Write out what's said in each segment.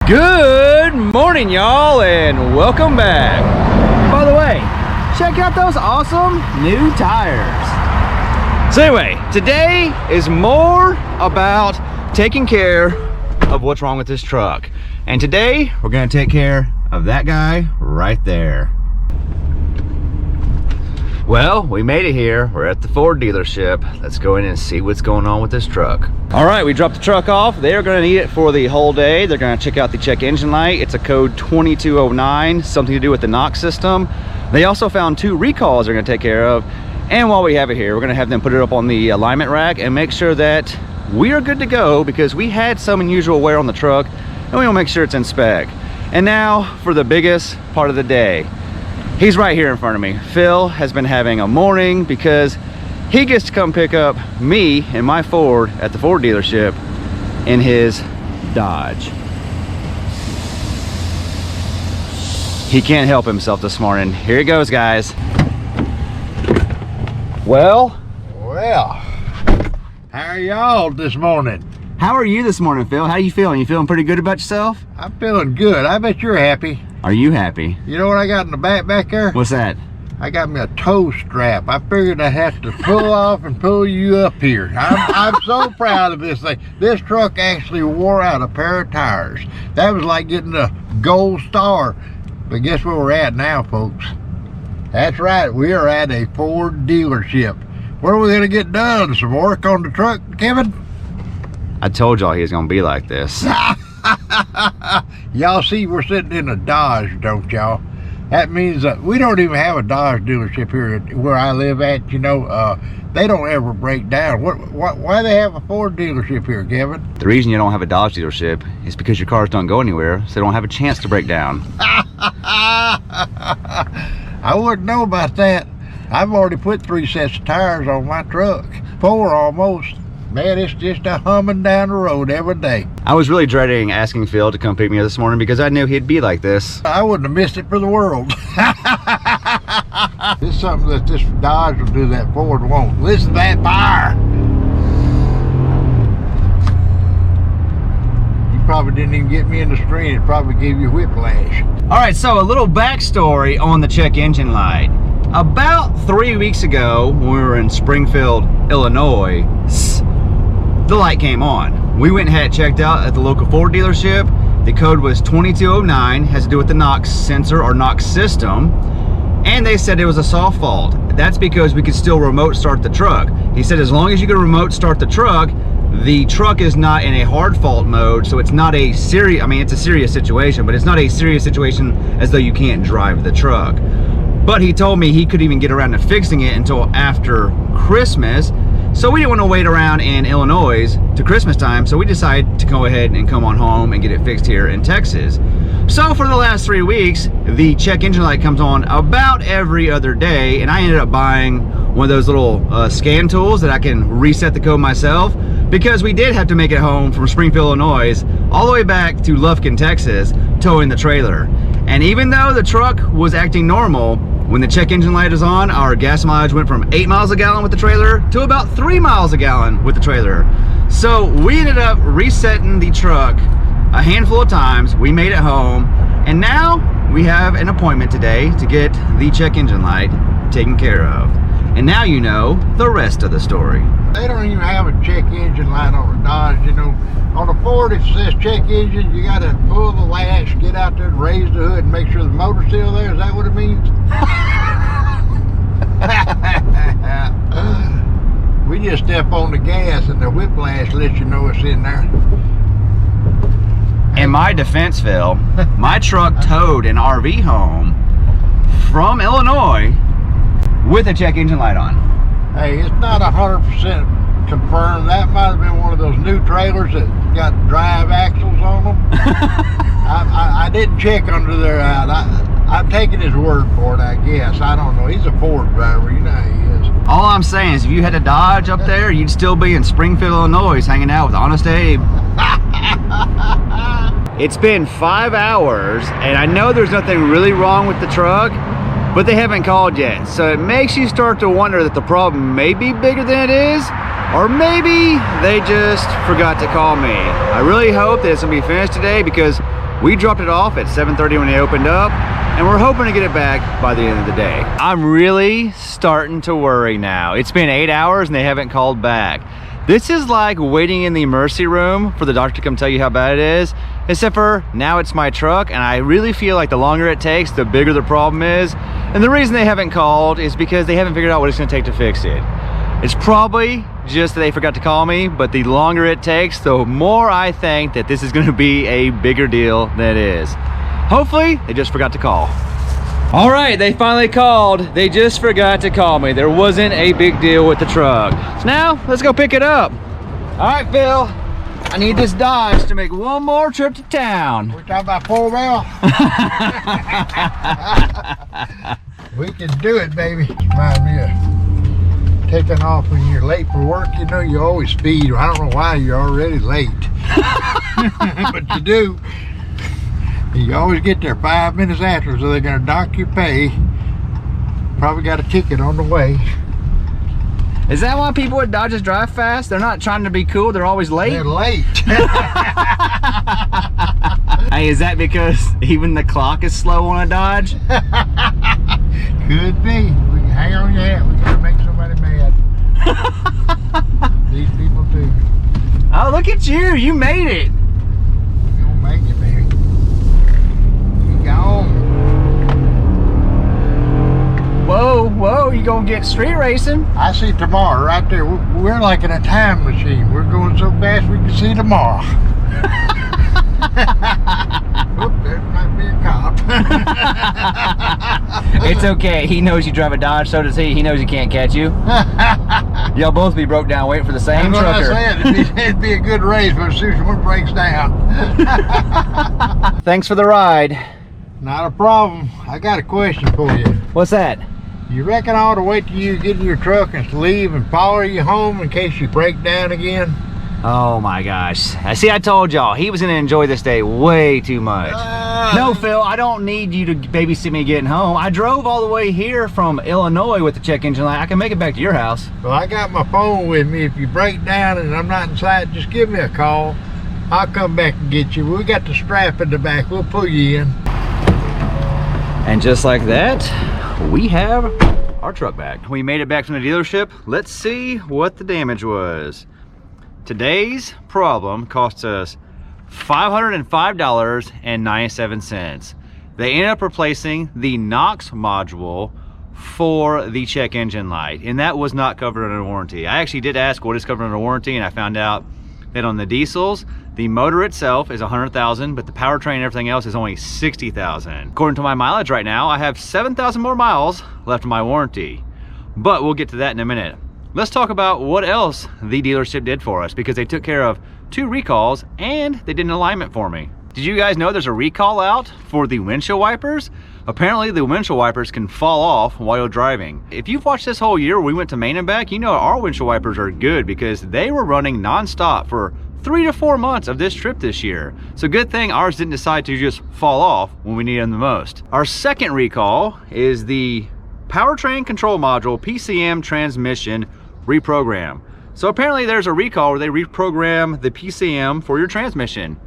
Good morning, y'all, and welcome back. By the way, check out those awesome new tires. So anyway, today is more about taking care of what's wrong with this truck. And today, we're gonna take care of that guy right there. Well, we made it here. We're at the Ford dealership. Let's go in and see what's going on with this truck. All right, we dropped the truck off. They're gonna need it for the whole day. They're gonna check out the check engine light. It's a code 2209, something to do with the NOx system. They also found 2 recalls they're gonna take care of. And while we have it here, we're gonna have them put it up on the alignment rack and make sure that we are good to go, because we had some unusual wear on the truck and we wanna make sure it's in spec. And now for the biggest part of the day. He's right here in front of me. Phil has been having a morning because he gets to come pick up me and my Ford at the Ford dealership in his Dodge. He can't help himself this morning. Here he goes, guys. Well, how are y'all this morning? How are you this morning, Phil? How you feeling? You feeling pretty good about yourself? I'm feeling good. I bet you're happy. Are you happy? You know what I got in the back there? What's that? I got me a toe strap. I figured I have to pull off and pull you up here. I'm so proud of this thing. This truck actually wore out a pair of tires. That was like getting a gold star. But guess where we're at now, folks? That's right, we are at a Ford dealership. What are we gonna get done? Some work on the truck, Kevin? I told y'all he was gonna be like this. Y'all see we're sitting in a Dodge, don't y'all? That means that we don't even have a Dodge dealership here where I live at. You know, they don't ever break down. Why they have a Ford dealership here, Kevin? The reason you don't have a Dodge dealership is because your cars don't go anywhere, so they don't have a chance to break down. I wouldn't know about that. I've already put 3 sets of tires on my truck. 4 almost. Man, it's just a humming down the road every day. I was really dreading asking Phil to come pick me up this morning because I knew he'd be like this. I wouldn't have missed it for the world. This is something that this Dodge will do that Ford won't. Listen to that fire. You probably didn't even get me in the screen. It probably gave you whiplash. All right, so a little backstory on the check engine light. About 3 weeks ago, when we were in Springfield, Illinois, the light came on. We went and had it checked out at the local Ford dealership. The code was 2209, has to do with the NOx sensor or NOx system. And they said it was a soft fault. That's because we could still remote start the truck. He said as long as you can remote start the truck is not in a hard fault mode, so it's not a serious, I mean, it's a serious situation, but it's not a serious situation as though you can't drive the truck. But he told me he couldn't even get around to fixing it until after Christmas. So we didn't want to wait around in Illinois to Christmas time, so we decided to go ahead and come on home and get it fixed here in Texas. So for the last 3 weeks, the check engine light comes on about every other day, and I ended up buying one of those little scan tools that I can reset the code myself, because we did have to make it home from Springfield, Illinois, all the way back to Lufkin, Texas, towing the trailer. And even though the truck was acting normal, when the check engine light is on, our gas mileage went from 8 miles a gallon with the trailer to about 3 miles a gallon with the trailer. So we ended up resetting the truck a handful of times. We made it home, and now we have an appointment today to get the check engine light taken care of. And now you know the rest of the story. They don't even have a check engine light on a Dodge, you know. On a Ford, if it says check engine, you gotta pull the latch, get out there and raise the hood and make sure the motor's still there. Is that what it means? We just step on the gas and the whiplash lets you know it's in there. In my defense, Phil, my truck towed an RV home from Illinois with a check engine light on. Hey, it's not 100% confirmed. That might have been one of those new trailers that got drive axles on them. I didn't check under there out. I'm taking his word for it, I guess. I don't know. He's a Ford driver. You know how he is. All I'm saying is if you had a Dodge up there, you'd still be in Springfield, Illinois, hanging out with Honest Abe. It's been 5 hours, and I know there's nothing really wrong with the truck, but they haven't called yet. So it makes you start to wonder that the problem may be bigger than it is, or maybe they just forgot to call me. I really hope that it's gonna be finished today, because We dropped it off at 7:30 when they opened up, and we're hoping to get it back by the end of the day. I'm really starting to worry now. It's been 8 hours and they haven't called back. This is like waiting in the emergency room for the doctor to come tell you how bad it is, except for now it's my truck, and I really feel like the longer it takes, the bigger the problem is. And the reason they haven't called is because they haven't figured out what it's gonna take to fix it. It's probably just that they forgot to call me, but the longer it takes, the more I think that this is gonna be a bigger deal than it is. Hopefully, they just forgot to call. All right, they finally called. They just forgot to call me. There wasn't a big deal with the truck. So now, let's go pick it up. All right, Phil, I need this Dodge to make one more trip to town. We're talking about 4 mile. We can do it, baby. Remind me of taking off when you're late for work. You know, you always speed. I don't know why you're already late. But you do. You always get there 5 minutes after, so they're gonna dock your pay. Probably got a ticket on the way. Is that why people at Dodges drive fast? They're not trying to be cool, they're always late? They're late. Hey, is that because even the clock is slow on a Dodge? Could be. We can hang on your hat. We gotta make somebody mad. These people too. Oh, look at you, you made it. We're gonna make it, baby. You gone. Whoa, whoa, you gonna get street racing? I see tomorrow right there. We're like in a time machine. We're going so fast we can see tomorrow. Oop, there might be a cop. It's okay, he knows you drive a Dodge, so does he. He knows he can't catch you. Y'all both be broke down waiting for the same That's trucker. what I said. It'd be a good race, but as soon as one breaks down. Thanks for the ride. Not a problem. I got a question for you. What's that? You reckon I ought to wait till you get in your truck and leave and follow you home in case you break down again? Oh my gosh. I see, I told y'all, he was gonna enjoy this day way too much. No, Phil, I don't need you to babysit me getting home. I drove all the way here from Illinois with the check engine light. I can make it back to your house. Well, I got my phone with me. If you break down and I'm not inside, just give me a call. I'll come back and get you. We got the strap in the back. We'll pull you in. And just like that, we have our truck back. We made it back from the dealership. Let's see what the damage was. Today's problem cost us $505.97. They ended up replacing the NOx module for the check engine light, and that was not covered under warranty. I actually did ask what is covered under warranty, and I found out that on the diesels, the motor itself is 100,000, but the powertrain and everything else is only 60,000. According to my mileage right now, I have 7,000 more miles left of my warranty, but we'll get to that in a minute. Let's talk about what else the dealership did for us, because they took care of 2 recalls and they did an alignment for me. Did you guys know there's a recall out for the windshield wipers? Apparently the windshield wipers can fall off while you're driving. If you've watched this whole year, we went to Maine and back, you know our windshield wipers are good because they were running non-stop for 3 to 4 months of this trip this year. So good thing ours didn't decide to just fall off when we needed them the most. Our second recall is the powertrain control module PCM transmission reprogram. So apparently there's a recall where they reprogram the PCM for your transmission.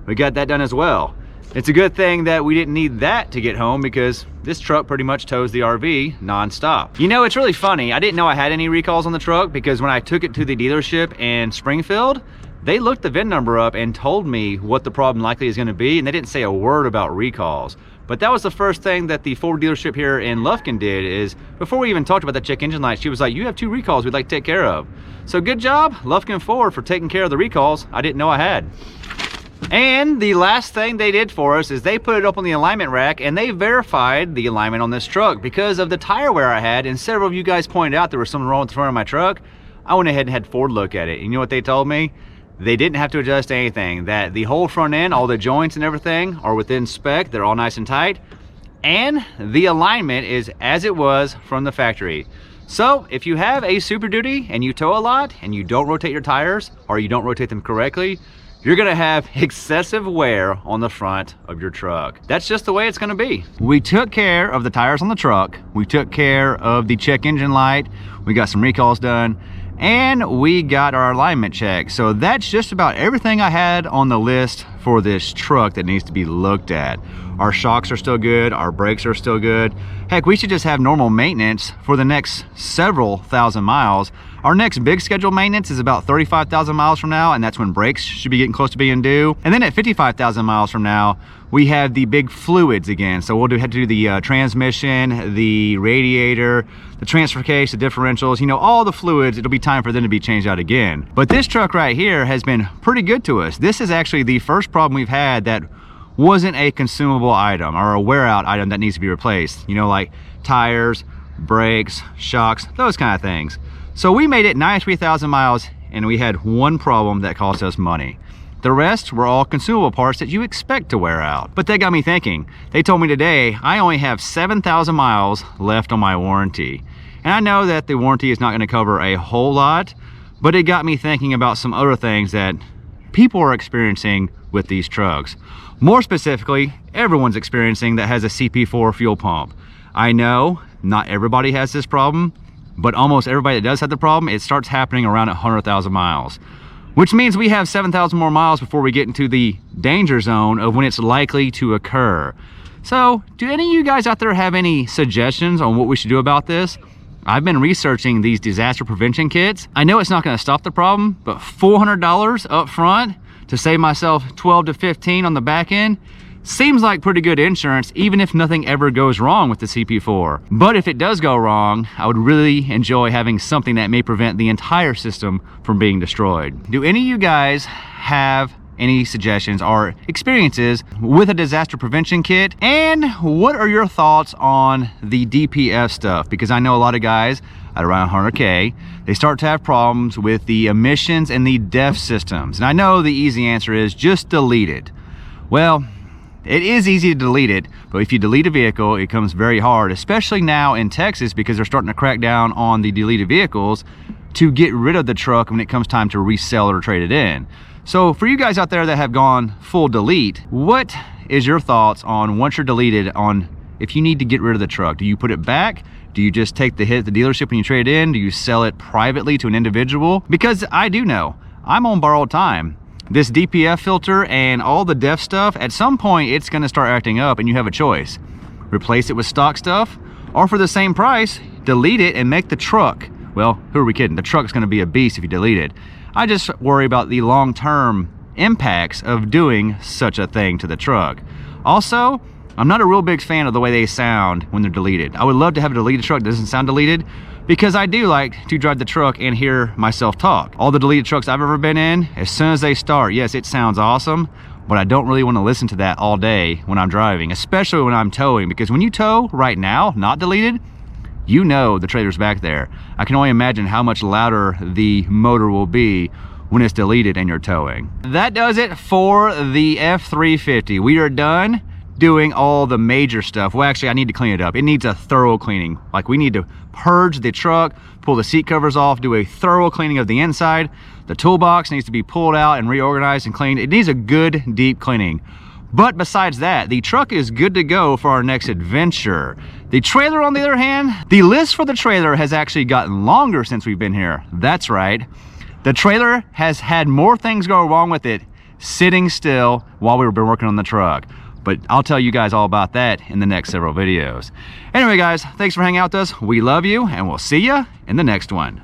We got that done as well. It's a good thing that we didn't need that to get home because this truck pretty much tows the RV non-stop. You know, it's really funny. I didn't know I had any recalls on the truck because when I took it to the dealership in Springfield, they looked the VIN number up and told me what the problem likely is going to be, and they didn't say a word about recalls. But that was the first thing that the Ford dealership here in Lufkin did, is before we even talked about that check engine light, she was like, you have 2 recalls we'd like to take care of. So good job, Lufkin Ford, for taking care of the recalls I didn't know I had. And the last thing they did for us is they put it up on the alignment rack and they verified the alignment on this truck because of the tire wear I had, and several of you guys pointed out there was something wrong with the front of my truck. I went ahead and had Ford look at it. You know what they told me? They didn't have to adjust anything, that the whole front end, all the joints and everything are within spec, they're all nice and tight, and the alignment is as it was from the factory. So if you have a Super Duty and you tow a lot and you don't rotate your tires or you don't rotate them correctly, you're gonna have excessive wear on the front of your truck. That's just the way it's gonna be. We took care of the tires on the truck, we took care of the check engine light, we got some recalls done, and we got our alignment check. So that's just about everything I had on the list for this truck that needs to be looked at. Our shocks are still good, our brakes are still good. Heck, we should just have normal maintenance for the next several thousand miles. Our next big scheduled maintenance is about 35,000 miles from now, and that's when brakes should be getting close to being due. And then at 55,000 miles from now, we have the big fluids again. So we'll have to do the transmission, the radiator, the transfer case, the differentials, you know, all the fluids. It'll be time for them to be changed out again. But this truck right here has been pretty good to us. This is actually the first problem we've had that wasn't a consumable item or a wear out item that needs to be replaced. You know, like tires, brakes, shocks, those kind of things. So we made it 93,000 miles and we had one problem that cost us money. The rest were all consumable parts that you expect to wear out. But that got me thinking. They told me today I only have 7,000 miles left on my warranty. And I know that the warranty is not going to cover a whole lot, but it got me thinking about some other things that people are experiencing with these trucks. More specifically, everyone's experiencing that has a CP4 fuel pump. I know not everybody has this problem, but almost everybody that does have the problem, it starts happening around 100,000 miles. Which means we have 7,000 more miles before we get into the danger zone of when it's likely to occur. So, do any of you guys out there have any suggestions on what we should do about this? I've been researching these disaster prevention kits. I know it's not gonna stop the problem, but $400 up front to save myself 12 to 15 on the back end seems like pretty good insurance, even if nothing ever goes wrong with the CP4. But if it does go wrong, I would really enjoy having something that may prevent the entire system from being destroyed. Do any of you guys have any suggestions or experiences with a disaster prevention kit? And what are your thoughts on the DPF stuff? Because I know a lot of guys at around 100K, they start to have problems with the emissions and the DEF systems. And I know the easy answer is just delete it. Well, it is easy to delete it, but if you delete a vehicle, it comes very hard, especially now in Texas because they're starting to crack down on the deleted vehicles to get rid of the truck when it comes time to resell it or trade it in. So for you guys out there that have gone full delete, what is your thoughts on once you're deleted on if you need to get rid of the truck? Do you put it back? Do you just take the hit at the dealership when you trade it in? Do you sell it privately to an individual? Because I do know, I'm on borrowed time. This DPF filter and all the DEF stuff, at some point it's gonna start acting up and you have a choice. Replace it with stock stuff, or for the same price, delete it and make the truck, well, who are we kidding? The truck's gonna be a beast if you delete it. I just worry about the long-term impacts of doing such a thing to the truck. Also, I'm not a real big fan of the way they sound when they're deleted. I would love to have a deleted truck that doesn't sound deleted, because I do like to drive the truck and hear myself talk. All the deleted trucks I've ever been in, as soon as they start, yes, it sounds awesome, but I don't really want to listen to that all day when I'm driving, especially when I'm towing, because when you tow right now, not deleted, you know the trailer's back there. I can only imagine how much louder the motor will be when it's deleted and you're towing. That does it for the F350. We are done doing all the major stuff. Well, actually, I need to clean it up. It needs a thorough cleaning. Like, we need to purge the truck, pull the seat covers off, do a thorough cleaning of the inside. The toolbox needs to be pulled out and reorganized and cleaned. It needs a good, deep cleaning. But besides that, the truck is good to go for our next adventure. The trailer, on the other hand, the list for the trailer has actually gotten longer since we've been here. That's right. The trailer has had more things go wrong with it sitting still while we've been working on the truck. But I'll tell you guys all about that in the next several videos. Anyway, guys, thanks for hanging out with us. We love you, and we'll see you in the next one.